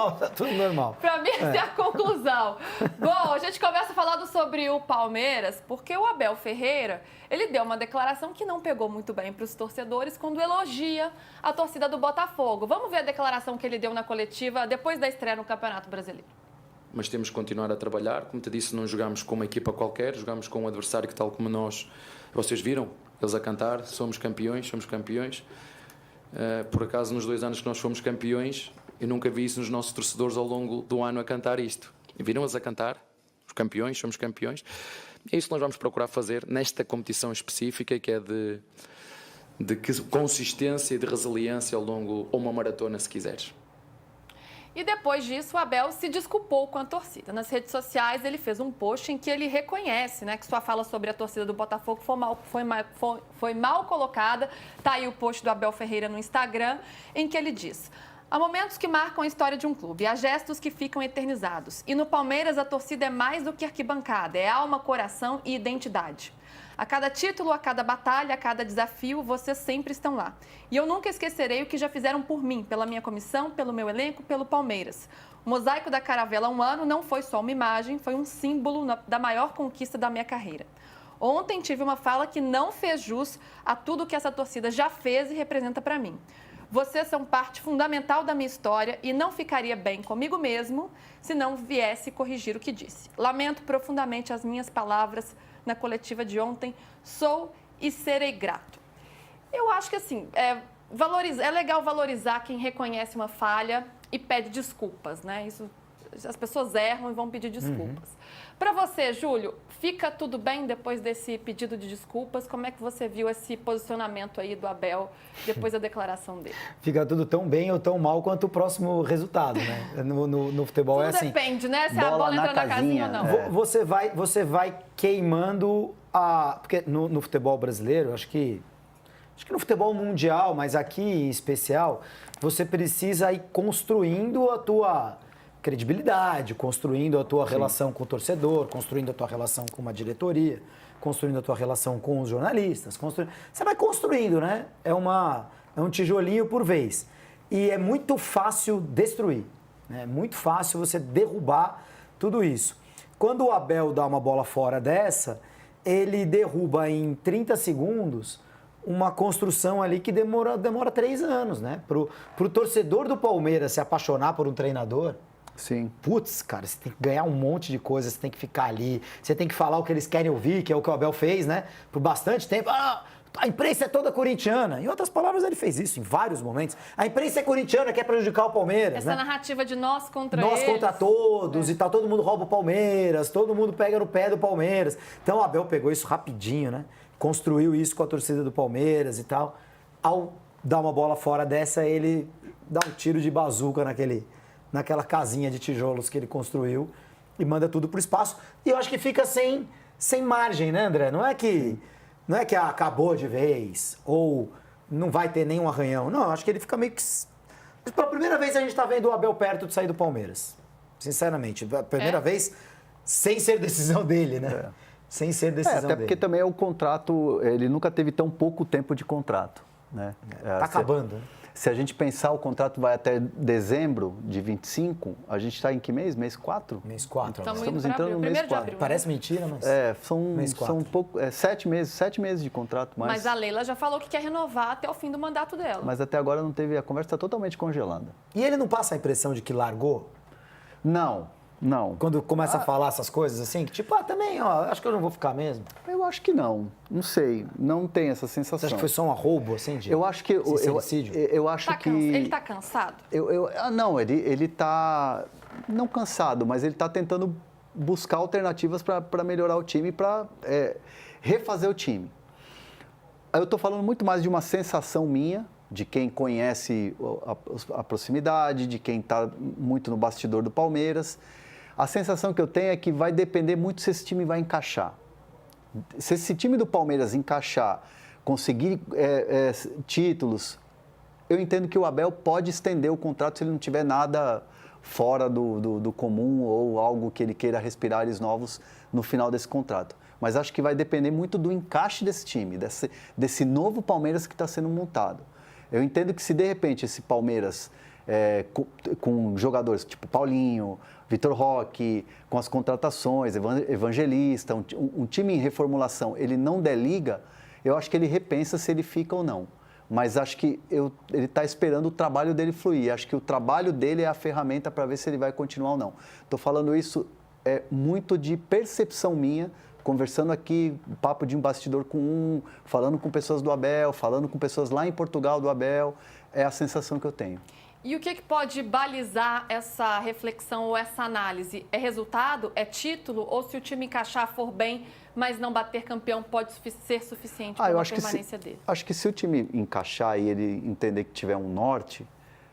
normal, tá tudo normal. Para mim, essa é a conclusão. Bom, a gente começa falando sobre o Palmeiras, porque o Abel Ferreira, ele deu uma declaração que não pegou muito bem para os torcedores quando elogia a torcida do Botafogo. Vamos ver a declaração que ele deu na coletiva depois da estreia no Campeonato Brasileiro. Mas temos que continuar a trabalhar. Como te disse, não jogamos com uma equipa qualquer, jogamos com um adversário que, tal como nós, vocês viram, eles a cantar, somos campeões, somos campeões. Por acaso, nos 2 anos que nós fomos campeões, eu nunca vi isso nos nossos torcedores ao longo do ano a cantar isto. E viram-os a cantar, os campeões, somos campeões. É isso que nós vamos procurar fazer nesta competição específica, que é de consistência e de resiliência ao longo, ou uma maratona, se quiseres. E depois disso, o Abel se desculpou com a torcida. Nas redes sociais, ele fez um post em que ele reconhece, né, que sua fala sobre a torcida do Botafogo foi mal colocada. Está aí o post do Abel Ferreira no Instagram, em que ele diz: há momentos que marcam a história de um clube, há gestos que ficam eternizados. E no Palmeiras, a torcida é mais do que arquibancada, é alma, coração e identidade. A cada título, a cada batalha, a cada desafio, vocês sempre estão lá. E eu nunca esquecerei o que já fizeram por mim, pela minha comissão, pelo meu elenco, pelo Palmeiras. O mosaico da Caravela há um ano não foi só uma imagem, foi um símbolo da maior conquista da minha carreira. Ontem tive uma fala que não fez jus a tudo que essa torcida já fez e representa para mim. Vocês são parte fundamental da minha história e não ficaria bem comigo mesmo se não viesse corrigir o que disse. Lamento profundamente as minhas palavras na coletiva de ontem. Sou e serei grato. Eu acho que, assim, é legal valorizar quem reconhece uma falha e pede desculpas, né? As pessoas erram e vão pedir desculpas. Para você, Júlio, fica tudo bem depois desse pedido de desculpas? Como é que você viu esse posicionamento aí do Abel depois da declaração dele? Fica tudo tão bem ou tão mal quanto o próximo resultado, né? No futebol tudo é assim. Depende, né? Se a bola entra na casinha ou não. Você vai queimando porque no futebol brasileiro, acho que no futebol mundial, mas aqui em especial, você precisa ir construindo a tua credibilidade, construindo a tua relação com o torcedor, construindo a tua relação com uma diretoria, construindo a tua relação com os jornalistas. Você vai construindo, né? É um tijolinho por vez. E é muito fácil destruir, né? É muito fácil você derrubar tudo isso. Quando o Abel dá uma bola fora dessa, ele derruba em 30 segundos uma construção ali que demora 3 anos, né? Pro torcedor do Palmeiras se apaixonar por um treinador... Sim. Putz, cara, você tem que ganhar um monte de coisa, você tem que ficar ali, você tem que falar o que eles querem ouvir, que é o que o Abel fez, né? Por bastante tempo. A imprensa é toda corintiana. Em outras palavras, ele fez isso em vários momentos. A imprensa é corintiana, quer prejudicar o Palmeiras, Essa né? narrativa de nós contra nós eles. Contra todos e tal, todo mundo rouba o Palmeiras, todo mundo pega no pé do Palmeiras. Então o Abel pegou isso rapidinho, né? Construiu isso com a torcida do Palmeiras e tal. Ao dar uma bola fora dessa, ele dá um tiro de bazuca naquela casinha de tijolos que ele construiu e manda tudo pro espaço. E eu acho que fica sem margem, né, André? Não é que acabou de vez ou não vai ter nenhum arranhão. Não, eu acho que ele fica meio que... Pela primeira vez a gente tá vendo o Abel perto de sair do Palmeiras. Sinceramente. Pela primeira vez, sem ser decisão dele, né? Sem ser decisão dele. Até porque também o contrato, ele nunca teve tão pouco tempo de contrato, né? Tá acabando, né? Se a gente pensar, o contrato vai até dezembro de 25, a gente está em que mês? Mês 4? Mês 4. Estamos entrando no mês 4. Parece mentira, mas... São um pouco, 7 meses de contrato. Mas a Leila já falou que quer renovar até o fim do mandato dela. Mas até agora não teve, a conversa está totalmente congelada. E ele não passa a impressão de que largou? Não. Quando começa a falar essas coisas assim, que tipo, também, acho que eu não vou ficar mesmo. Eu acho que não. Não sei. Não tem essa sensação. Você acha que foi só um arroubo, assim, de eu acho que sincericídio? Eu acho que... Ele está cansado? Não, ele está... Não cansado, mas ele está tentando buscar alternativas para melhorar o time, para refazer o time. Eu estou falando muito mais de uma sensação minha, de quem conhece a proximidade, de quem está muito no bastidor do Palmeiras. A sensação que eu tenho é que vai depender muito se esse time vai encaixar. Se esse time do Palmeiras encaixar, conseguir títulos, eu entendo que o Abel pode estender o contrato se ele não tiver nada fora do comum ou algo que ele queira respirar ares novos no final desse contrato. Mas acho que vai depender muito do encaixe desse time, desse novo Palmeiras que está sendo montado. Eu entendo que se de repente esse Palmeiras com jogadores tipo Paulinho, Vitor Roque, com as contratações, Evangelista, um time em reformulação, ele não der liga, eu acho que ele repensa se ele fica ou não. Mas acho que ele está esperando o trabalho dele fluir. Acho que o trabalho dele é a ferramenta para ver se ele vai continuar ou não. Estou falando isso muito de percepção minha, conversando aqui, papo de um bastidor falando com pessoas do Abel, falando com pessoas lá em Portugal do Abel. É a sensação que eu tenho. E o que pode balizar essa reflexão ou essa análise? É resultado? É título? Ou se o time encaixar, for bem, mas não bater campeão, pode ser suficiente para a permanência dele? Acho que se o time encaixar e ele entender que tiver um norte,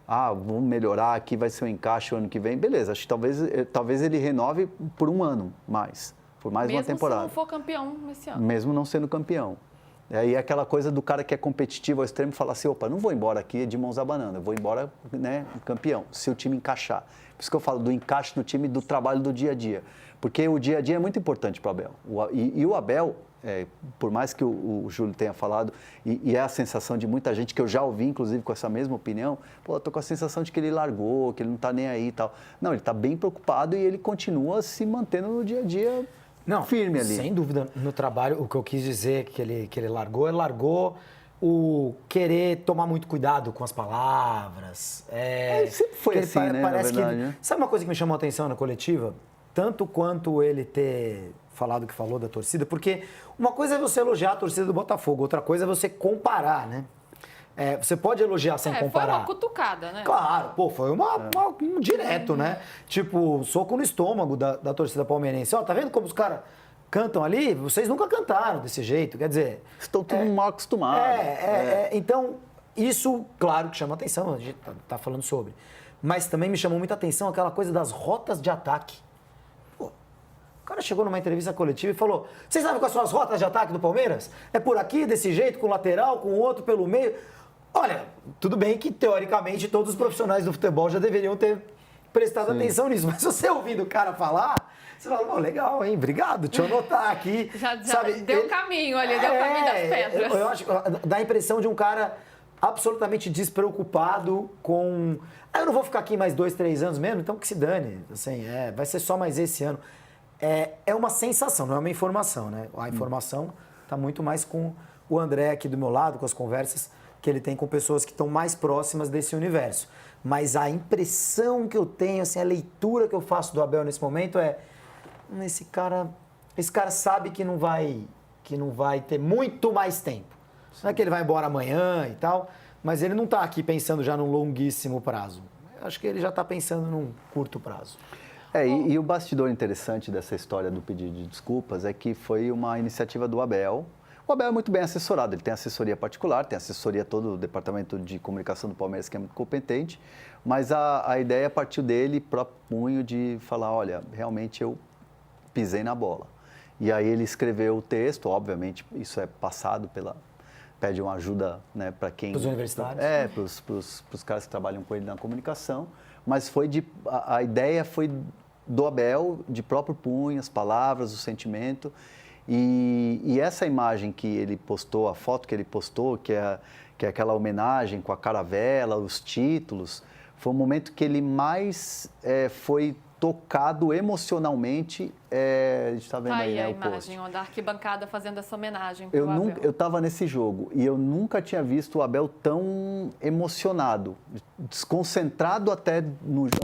vamos melhorar aqui, vai ser um encaixe o ano que vem, beleza. Acho que talvez ele renove por um ano mais, por mais uma temporada. Mesmo se não for campeão nesse ano. Mesmo não sendo campeão. E aquela coisa do cara que é competitivo ao extremo falar assim, opa, não vou embora aqui de mãos abanando, eu vou embora, né, campeão, se o time encaixar. Por isso que eu falo do encaixe do time, do trabalho do dia a dia. Porque o dia a dia é muito importante para o Abel. E o Abel, por mais que o Júlio tenha falado, e é a sensação de muita gente, que eu já ouvi, inclusive, com essa mesma opinião, eu estou com a sensação de que ele largou, que ele não está nem aí e tal. Não, ele está bem preocupado e ele continua se mantendo no dia a dia. Não, firme ali. Sem dúvida, no trabalho, o que eu quis dizer que ele largou, ele largou o querer tomar muito cuidado com as palavras. Sempre foi assim, né, parece na verdade, né? Sabe uma coisa que me chamou a atenção na coletiva? Tanto quanto ele ter falado o que falou da torcida, porque uma coisa é você elogiar a torcida do Botafogo, outra coisa é você comparar, né? Você pode elogiar sem comparar. Foi uma cutucada, né? Claro, foi um direto, né? Tipo, soco no estômago da torcida palmeirense. Ó, tá vendo como os caras cantam ali? Vocês nunca cantaram desse jeito, quer dizer... Estão tudo mal acostumados. Então, isso, claro que chama atenção, a gente tá falando sobre. Mas também me chamou muita atenção aquela coisa das rotas de ataque. Pô, o cara chegou numa entrevista coletiva e falou, vocês sabem quais são as rotas de ataque do Palmeiras? É por aqui, desse jeito, com o lateral, com o outro pelo meio... Olha, tudo bem que, teoricamente, todos os profissionais do futebol já deveriam ter prestado atenção nisso, mas você ouvindo o cara falar, você fala, legal, hein, obrigado, deixa eu anotar aqui. Já sabe, deu caminho ali, deu caminho das pedras. Eu acho, dá a impressão de um cara absolutamente despreocupado com... eu não vou ficar aqui mais 2, 3 anos mesmo, então que se dane, assim, vai ser só mais esse ano. É uma sensação, não é uma informação, né? A informação está muito mais com o André aqui do meu lado, com as conversas que ele tem com pessoas que estão mais próximas desse universo. Mas a impressão que eu tenho, assim, a leitura que eu faço do Abel nesse momento esse cara sabe que não vai ter muito mais tempo. Não é que ele vai embora amanhã e tal, mas ele não está aqui pensando já num longuíssimo prazo. Eu acho que ele já está pensando num curto prazo. E o bastidor interessante dessa história do pedido de desculpas é que foi uma iniciativa do Abel. O Abel é muito bem assessorado, ele tem assessoria particular, tem assessoria todo o departamento de comunicação do Palmeiras, que é muito competente, mas a ideia partiu dele, próprio punho, de falar, olha, realmente eu pisei na bola. E aí ele escreveu o texto, obviamente isso é passado pede uma ajuda, né, para quem... Para os universitários. Para os caras que trabalham com ele na comunicação, mas a ideia foi do Abel, de próprio punho, as palavras, o sentimento. E essa imagem que ele postou, a foto que ele postou, que é aquela homenagem com a caravela, os títulos, foi o momento que ele mais foi tocado emocionalmente. A gente está vendo aí, né, a o imagem, post. da arquibancada fazendo essa homenagem para o Abel. Eu estava nesse jogo e eu nunca tinha visto o Abel tão emocionado, desconcentrado até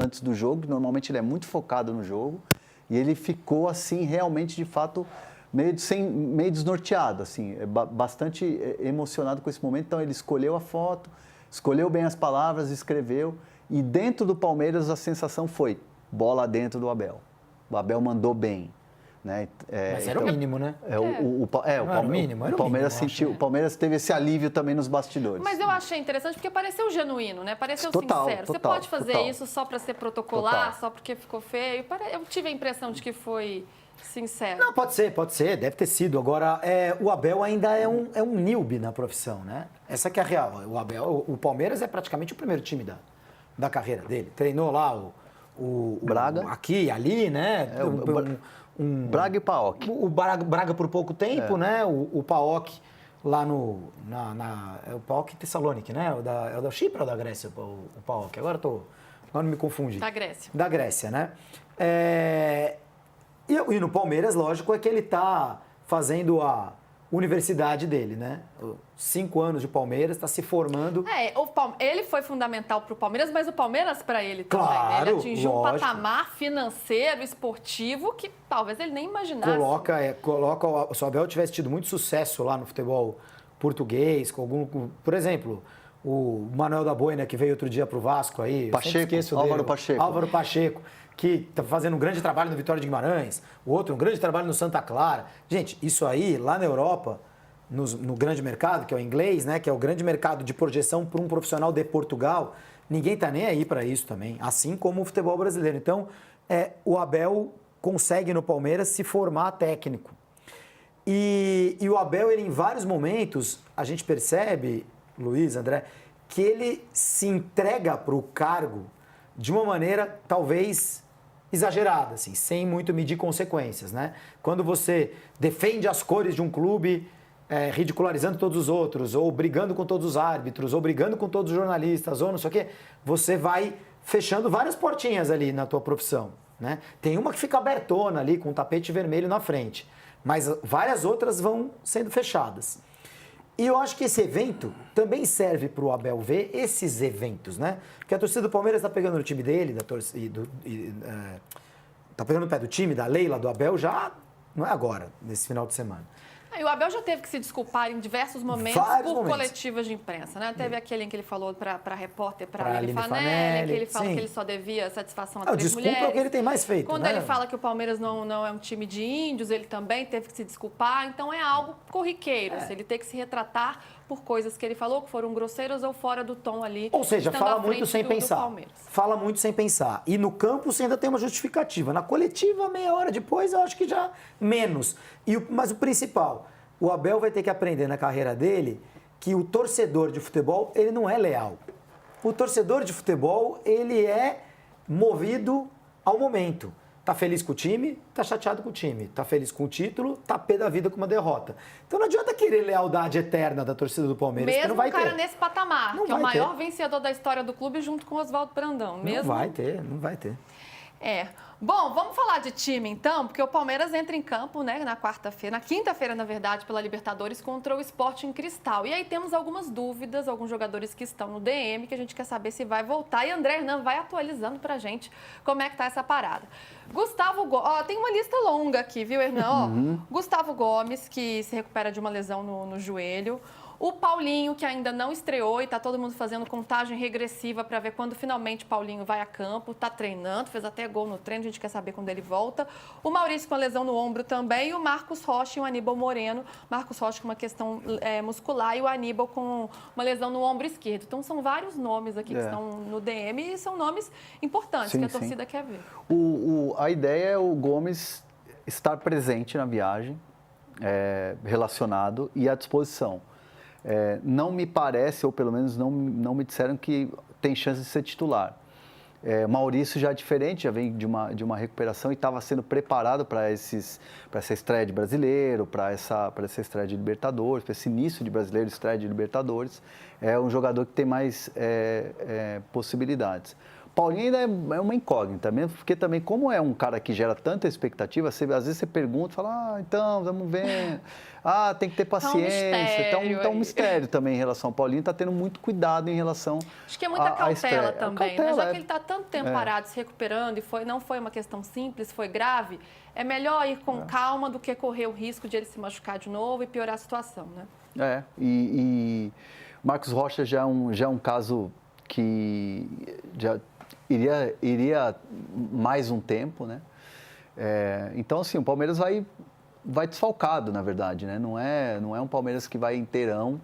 antes do jogo, que normalmente ele é muito focado no jogo, e ele ficou assim, realmente, de fato... meio desnorteado, assim, bastante emocionado com esse momento. Então, ele escolheu a foto, escolheu bem as palavras, escreveu. E dentro do Palmeiras, a sensação foi bola dentro do Abel. O Abel mandou bem. Né? Mas era o mínimo, né? O Palmeiras sentiu, o Palmeiras teve esse alívio também nos bastidores. Mas eu achei interessante porque pareceu genuíno, né? Pareceu sincero. Você pode fazer isso só para ser protocolar, só porque ficou feio? Eu tive a impressão de que foi... sincero. Não, pode ser, deve ter sido. Agora, o Abel ainda é um newbie na profissão, né? Essa que é a real. O Palmeiras é praticamente o primeiro time da carreira dele. Treinou lá o Braga. Aqui, ali, né? Braga e Paok. O Braga por pouco tempo, né? O Paok lá no é o PAOK Thessaloniki, né? É o da Chipre ou da Grécia, o PAOK? Agora não me confundi. Da Grécia. Da Grécia, né? E no Palmeiras, lógico, é que ele está fazendo a universidade dele, né? 5 anos de Palmeiras, está se formando. Ele foi fundamental para o Palmeiras, mas o Palmeiras para ele também. Claro, Né? Ele atingiu um lógico. patamar financeiro, esportivo, que talvez ele nem imaginasse. Se o Abel tivesse tido muito sucesso lá no futebol português, por exemplo, o Manuel da Boina, que veio outro dia para o Vasco aí. Álvaro Pacheco, que está fazendo um grande trabalho no Vitória de Guimarães, o outro um grande trabalho no Santa Clara. Gente, isso aí, lá na Europa, no grande mercado, que é o inglês, né, que é o grande mercado de projeção para um profissional de Portugal, ninguém está nem aí para isso também, assim como o futebol brasileiro. Então, o Abel consegue no Palmeiras se formar técnico. E o Abel, ele, em vários momentos, a gente percebe, Luiz, André, que ele se entrega para o cargo de uma maneira, talvez, exagerada, assim, sem muito medir consequências, né? Quando você defende as cores de um clube, ridicularizando todos os outros, ou brigando com todos os árbitros, ou brigando com todos os jornalistas, ou não sei o quê, você vai fechando várias portinhas ali na tua profissão, né? Tem uma que fica abertona ali, com um tapete vermelho na frente, mas várias outras vão sendo fechadas. E eu acho que esse evento também serve para o Abel ver esses eventos, né? Porque a torcida do Palmeiras está pegando no time dele, está pegando no pé do time, da Leila, do Abel, já não é agora, nesse final de semana. E o Abel já teve que se desculpar em diversos momentos coletivas de imprensa, né? Teve aquele em que ele falou para a repórter, para Aline Fanelli, que ele fala que ele só devia satisfação a 3 mulheres. Desculpa é o que ele tem mais feito, Quando né? ele fala que o Palmeiras não é um time de índios, ele também teve que se desculpar. Então, é algo corriqueiro. Ele tem que se retratar por coisas que ele falou que foram grosseiras ou fora do tom ali. Ou seja, fala muito sem pensar. Fala muito sem pensar. E no campo você ainda tem uma justificativa. Na coletiva, meia hora depois, eu acho que já menos. Mas o principal, o Abel vai ter que aprender na carreira dele que o torcedor de futebol, ele não é leal. O torcedor de futebol, ele é movido ao momento. Tá feliz com o time, tá chateado com o time. Tá feliz com o título, tá pé da vida com uma derrota. Então não adianta querer lealdade eterna da torcida do Palmeiras, mesmo que não vai ter. Mesmo o cara nesse patamar, que é o maior vencedor da história do clube junto com o Oswaldo Brandão. Não vai ter. Bom, vamos falar de time então, porque o Palmeiras entra em campo, né, na quinta-feira, na verdade, pela Libertadores contra o Sporting Cristal. E aí temos algumas dúvidas, alguns jogadores que estão no DM, que a gente quer saber se vai voltar. E André Hernan vai atualizando pra gente como é que tá essa parada. Gustavo Gomes, tem uma lista longa aqui, viu, Hernan? Gustavo Gomes, que se recupera de uma lesão no joelho. O Paulinho, que ainda não estreou e está todo mundo fazendo contagem regressiva para ver quando finalmente Paulinho vai a campo. Está treinando, fez até gol no treino, a gente quer saber quando ele volta. O Maurício com a lesão no ombro também. E o Marcos Rocha e o Aníbal Moreno. Marcos Rocha com uma questão muscular e o Aníbal com uma lesão no ombro esquerdo. Então, são vários nomes aqui que estão no DM e são nomes importantes que a torcida quer ver. A ideia é o Gomes estar presente na viagem, relacionado e à disposição. Não me parece, ou pelo menos não me disseram que tem chance de ser titular. Maurício já é diferente, já vem de uma recuperação e estava sendo preparado para essa estreia de Brasileiro, para essa estreia de Libertadores, para esse início de Brasileiro, estreia de Libertadores. É um jogador que tem mais possibilidades. Paulinho ainda é uma incógnita, mesmo porque também, como é um cara que gera tanta expectativa, às vezes você pergunta, fala, então, vamos ver, tem que ter paciência. Tá um mistério também em relação ao Paulinho, está tendo muito cuidado em relação Acho que é muita cautela também, cautela, né? Já que ele está tanto tempo parado, se recuperando, e não foi uma questão simples, foi grave, é melhor ir com calma do que correr o risco de ele se machucar de novo e piorar a situação, né? E Marcos Rocha já é um caso que já iria mais um tempo, né? Então, assim, o Palmeiras vai desfalcado, na verdade, né? Não é um Palmeiras que vai inteirão,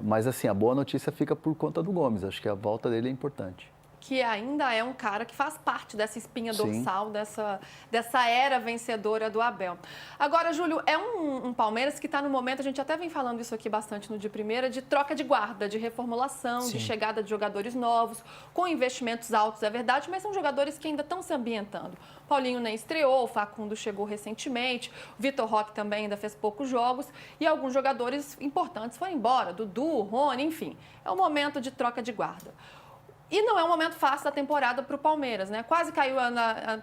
mas, assim, a boa notícia fica por conta do Gomes. Acho que a volta dele é importante. que ainda é um cara que faz parte dessa espinha Sim. dorsal, dessa era vencedora do Abel. Agora, Júlio, é um Palmeiras que está no momento, a gente até vem falando isso aqui bastante no Dia Primeira, de troca de guarda, de reformulação, Sim. de chegada de jogadores novos, com investimentos altos, é verdade, mas são jogadores que ainda estão se ambientando. Paulinho nem estreou, o Facundo chegou recentemente, o Vitor Roque também ainda fez poucos jogos e alguns jogadores importantes foram embora, Dudu, Rony, enfim. É um momento de troca de guarda. E não é um momento fácil da temporada para o Palmeiras, né? Quase caiu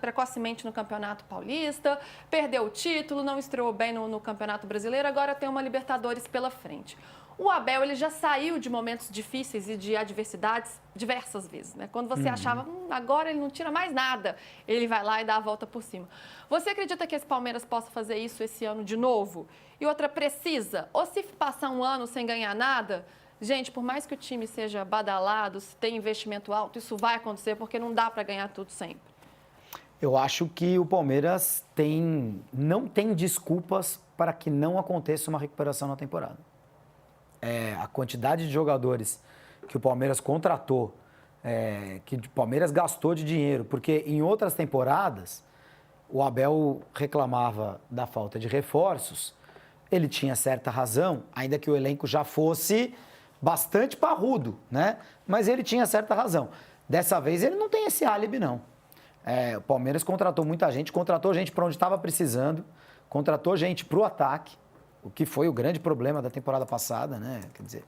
precocemente no Campeonato Paulista, perdeu o título, não estreou bem no Campeonato Brasileiro, agora tem uma Libertadores pela frente. O Abel, ele já saiu de momentos difíceis e de adversidades diversas vezes, né? Quando você achava, agora ele não tira mais nada, ele vai lá e dá a volta por cima. Você acredita que esse Palmeiras possa fazer isso esse ano de novo? E outra, precisa? Ou se passar um ano sem ganhar nada... Gente, por mais que o time seja badalado, se tem investimento alto, isso vai acontecer porque não dá para ganhar tudo sempre. Eu acho que o Palmeiras não tem desculpas para que não aconteça uma recuperação na temporada. A quantidade de jogadores que o Palmeiras contratou, que o Palmeiras gastou de dinheiro, porque em outras temporadas o Abel reclamava da falta de reforços, ele tinha certa razão, ainda que o elenco já fosse bastante parrudo, né? Mas ele tinha certa razão. Dessa vez ele não tem esse álibi, não. O Palmeiras contratou muita gente, contratou gente para onde estava precisando, contratou gente para o ataque, o que foi o grande problema da temporada passada, né? Quer dizer,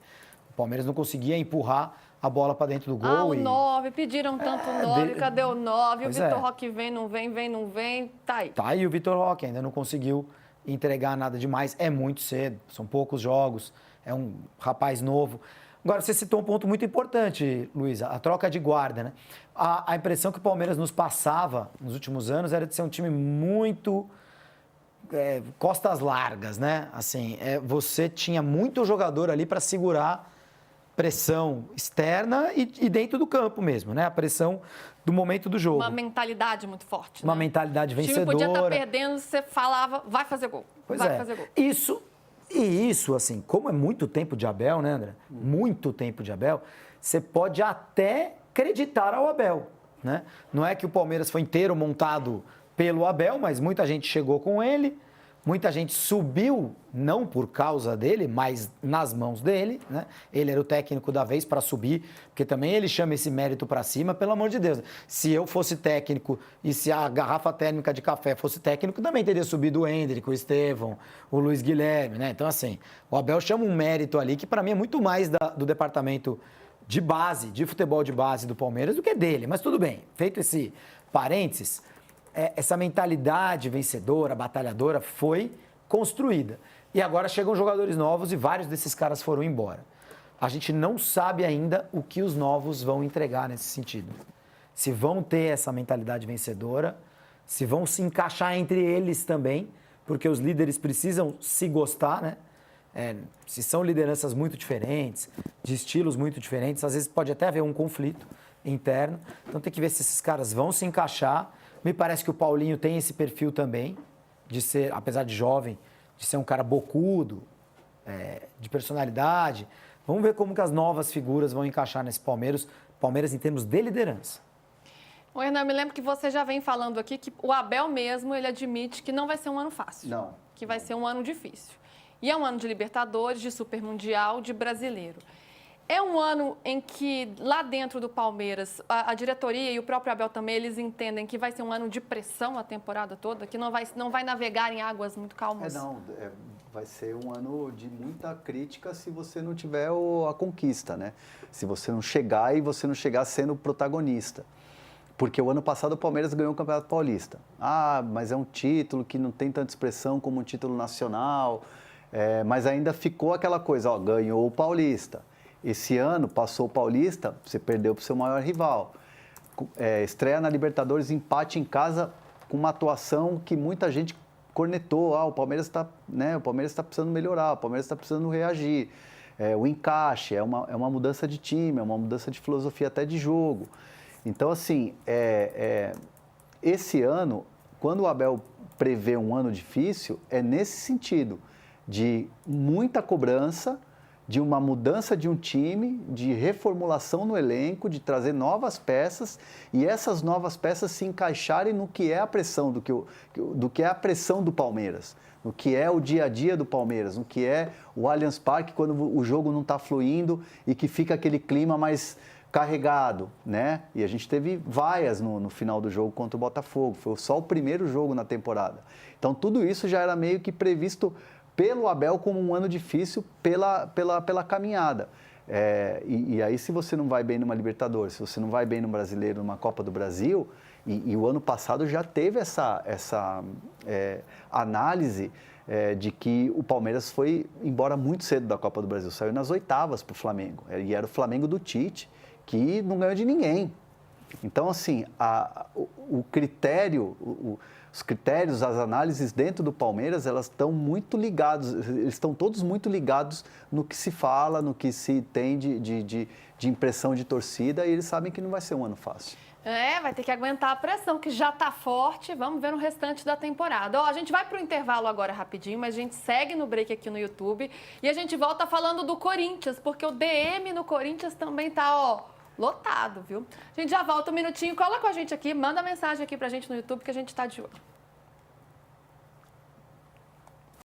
o Palmeiras não conseguia empurrar a bola para dentro do gol. O 9, pediram tanto 9, cadê o 9? O Pois Vitor Roque vem, não vem, tá aí. Tá aí o Vitor Roque, ainda não conseguiu entregar nada demais, é muito cedo, são poucos jogos, é um rapaz novo. Agora, você citou um ponto muito importante, Luísa, a troca de guarda, né? A impressão que o Palmeiras nos passava nos últimos anos era de ser um time muito costas largas, né? Assim, você tinha muito jogador ali para segurar pressão externa e dentro do campo mesmo, né? A pressão do momento do jogo. Uma mentalidade muito forte, Uma né? mentalidade vencedora. O time podia estar perdendo, você falava, vai fazer gol, fazer gol. Isso, assim, como é muito tempo de Abel, né, André? Muito tempo de Abel, você pode até acreditar ao Abel, né? Não é que o Palmeiras foi inteiro montado pelo Abel, mas muita gente chegou com ele, muita gente subiu, não por causa dele, mas nas mãos dele, né? Ele era o técnico da vez para subir, porque também ele chama esse mérito para cima, pelo amor de Deus. Se eu fosse técnico e se a garrafa térmica de café fosse técnico, também teria subido o Hendrick, o Estevão, o Luiz Guilherme, né? Então, assim, o Abel chama um mérito ali que para mim é muito mais do departamento de base, de futebol de base do Palmeiras do que dele. Mas tudo bem, feito esse parênteses, essa mentalidade vencedora, batalhadora, foi construída. E agora chegam jogadores novos e vários desses caras foram embora. A gente não sabe ainda o que os novos vão entregar nesse sentido. Se vão ter essa mentalidade vencedora, se vão se encaixar entre eles também, porque os líderes precisam se gostar, né? Se são lideranças muito diferentes, de estilos muito diferentes, às vezes pode até haver um conflito interno. Então tem que ver se esses caras vão se encaixar. Me parece que o Paulinho tem esse perfil também, de ser, apesar de jovem, de ser um cara bocudo, de personalidade. Vamos ver como que as novas figuras vão encaixar nesse Palmeiras em termos de liderança. O Hernan, me lembro que você já vem falando aqui que o Abel mesmo, ele admite que não vai ser um ano fácil. Não. Que vai ser um ano difícil. E é um ano de Libertadores, de Super Mundial, de Brasileiro. É um ano em que, lá dentro do Palmeiras, a diretoria e o próprio Abel também, eles entendem que vai ser um ano de pressão a temporada toda, que não vai navegar em águas muito calmas. Vai ser um ano de muita crítica se você não tiver a conquista, né? Se você não chegar e você não chegar sendo protagonista. Porque o ano passado o Palmeiras ganhou o Campeonato Paulista. Mas é um título que não tem tanta expressão como um título nacional, mas ainda ficou aquela coisa, ganhou o Paulista. Esse ano, passou o Paulista, você perdeu para o seu maior rival. Estreia na Libertadores, empate em casa, com uma atuação que muita gente cornetou. O Palmeiras está precisando melhorar, o Palmeiras está precisando reagir. O encaixe, é uma mudança de time, é uma mudança de filosofia até de jogo. Então, assim, esse ano, quando o Abel prevê um ano difícil, é nesse sentido, de muita cobrança, de uma mudança de um time, de reformulação no elenco, de trazer novas peças e essas novas peças se encaixarem no que é a pressão do que é a pressão do Palmeiras, no que é o dia a dia do Palmeiras, no que é o Allianz Parque quando o jogo não está fluindo e que fica aquele clima mais carregado, né? E a gente teve vaias no final do jogo contra o Botafogo, foi só o primeiro jogo na temporada. Então tudo isso já era meio que previsto pelo Abel como um ano difícil pela caminhada. E aí, se você não vai bem numa Libertadores, se você não vai bem no Brasileiro, numa Copa do Brasil, e o ano passado já teve essa análise de que o Palmeiras foi embora muito cedo da Copa do Brasil, saiu nas oitavas para o Flamengo, e era o Flamengo do Tite, que não ganhou de ninguém. Então, assim, o critério... Os critérios, as análises dentro do Palmeiras, elas estão muito ligados, eles estão todos muito ligados no que se fala, no que se tem de impressão de torcida, e eles sabem que não vai ser um ano fácil. Vai ter que aguentar a pressão, que já está forte. Vamos ver no restante da temporada. A gente vai para o intervalo agora rapidinho, mas a gente segue no break aqui no YouTube e a gente volta falando do Corinthians, porque o DM no Corinthians também está, lotado, viu? A gente já volta um minutinho, cola com a gente aqui, manda mensagem aqui pra gente no YouTube que a gente tá de olho.